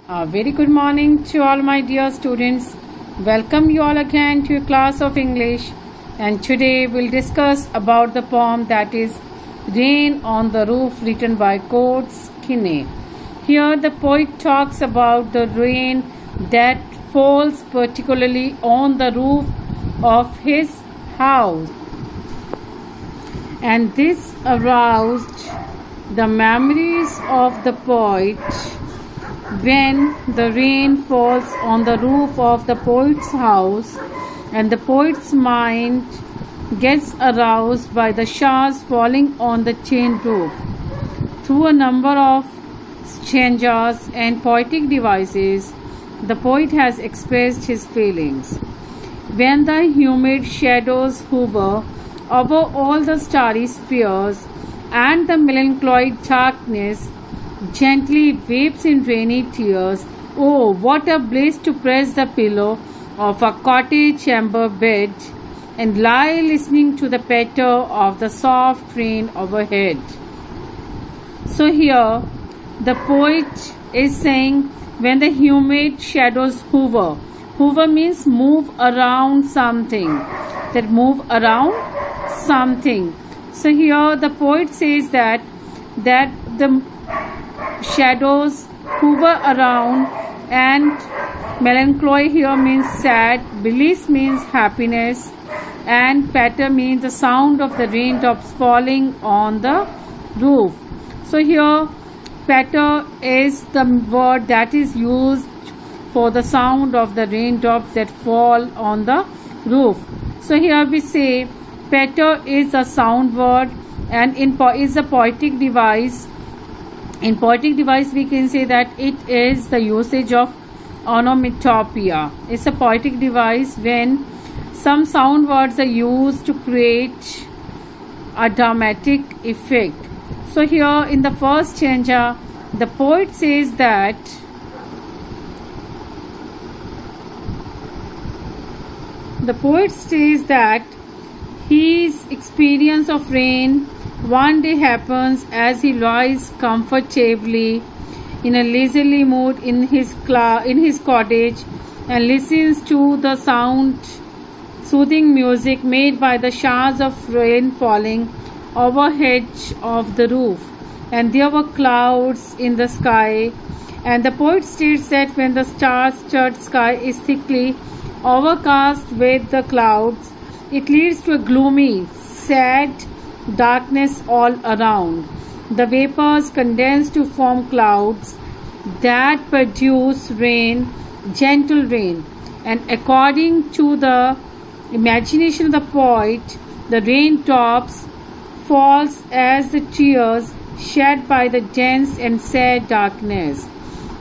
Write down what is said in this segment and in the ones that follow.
A very good morning to all my dear students. Welcome you all again to your class of English, and today we'll discuss about the poem that is Rain on the Roof, written by Coates Kinney. Here the poet talks about the rain that falls particularly on the roof of his house, and this aroused the memories of the poet. When the rain falls on the roof of the poet's house, and the poet's mind gets aroused by the showers falling on the tin roof. Through a number of stanzas and poetic devices, the poet has expressed his feelings. When the humid shadows hover over all the starry spheres, and the melancholy darkness gently weeps in rainy tears, oh, what a bliss to press the pillow of a cottage chamber bed and lie listening to the patter of the soft rain overhead. So here the poet is saying, when the humid shadows hover. Hover means move around something. That move around something. So here the poet says that the shadows hover around, and melancholy here means sad, bliss means happiness, and patter means the sound of the raindrops falling on the roof. So here patter is the word that is used for the sound of the raindrops that fall on the roof. So here we say patter is a sound word, and is a poetic device. In poetic device we can say that it is the usage of onomatopoeia. It's a poetic device when some sound words are used to create a dramatic effect. So here in the first stanza the poet says that his experience of rain one day happens as he lies comfortably in a leisurely mood in his cottage and listens to the soothing music made by the showers of rain falling overhead of the roof. And there were clouds in the sky, and the poet states that when the star-studded sky is thickly overcast with the clouds, it leads to a gloomy, sad darkness all around. The vapors condense to form clouds that produce rain, gentle rain, and according to the imagination of the poet, the raindrops falls as the tears shed by the dense and sad darkness.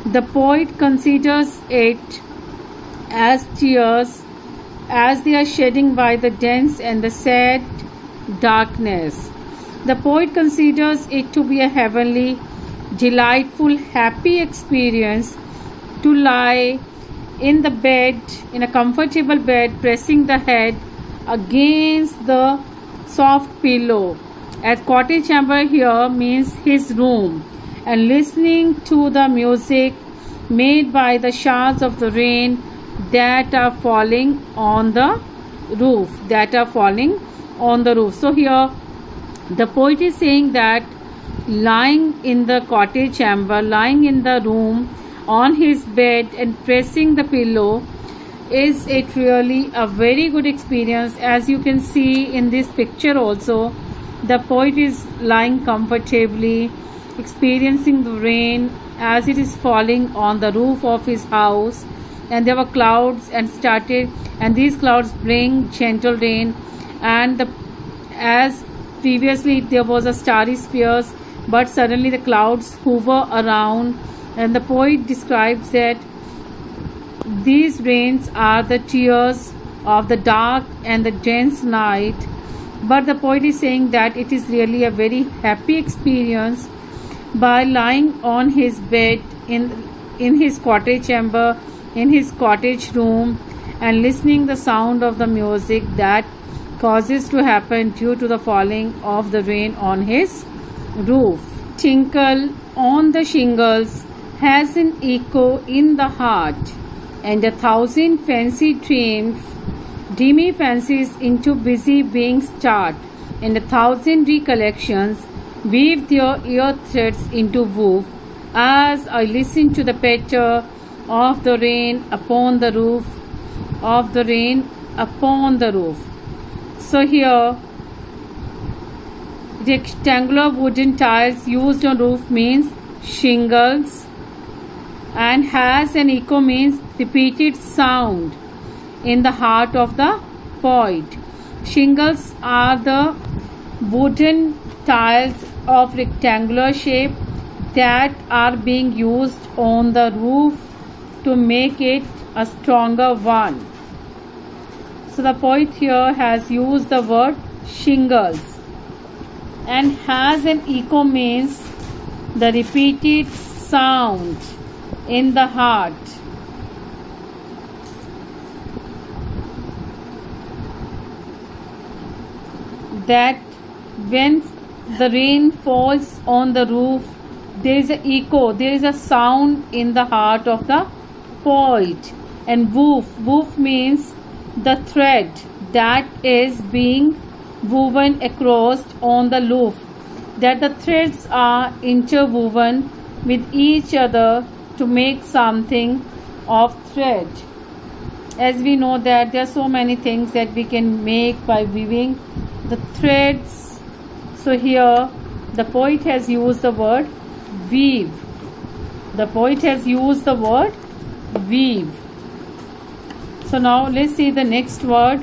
The poet considers it as tears as they are shedding by the dense and the sad darkness. The poet considers it to be a heavenly, delightful, happy experience to lie in the bed, in a comfortable bed, pressing the head against the soft pillow. At cottage chamber here means his room, and listening to the music made by the showers of the rain that are falling on the roof. So here the poet is saying that lying in the cottage chamber, lying in the room on his bed and pressing the pillow, is it really a very good experience. As you can see in this picture also, the poet is lying comfortably, experiencing the rain as it is falling on the roof of his house, and there were clouds and these clouds bring gentle rain, and as previously there was a starry spheres, but suddenly the clouds hover around, and the poet describes that these rains are the tears of the dark and the dense night. But the poet is saying that it is really a very happy experience by lying on his bed in his cottage chamber, in his cottage room, and listening the sound of the music that causes to happen due to the falling of the rain on his roof. Tinkle on the shingles has an echo in the heart, and 1,000 dreamy fancies into busy beings start, and 1,000 recollections weave their ear threads into woof, as I listen to the patter of the rain upon the roof, So here, rectangular wooden tiles used on roof means shingles, and has an echo means repeated sound in the heart of the poet. Shingles are the wooden tiles of rectangular shape that are being used on the roof to make it a stronger one. So the poet here has used the word shingles, and has an echo means the repeated sound in the heart. That when the rain falls on the roof, there is an echo, there is a sound in the heart of the poet. And woof means the thread that is being woven across on the roof, that the threads are interwoven with each other to make something of thread. As we know that there are so many things that we can make by weaving the threads. So here the poet has used the word weave. The poet has used the word weave. So now let's see the next word,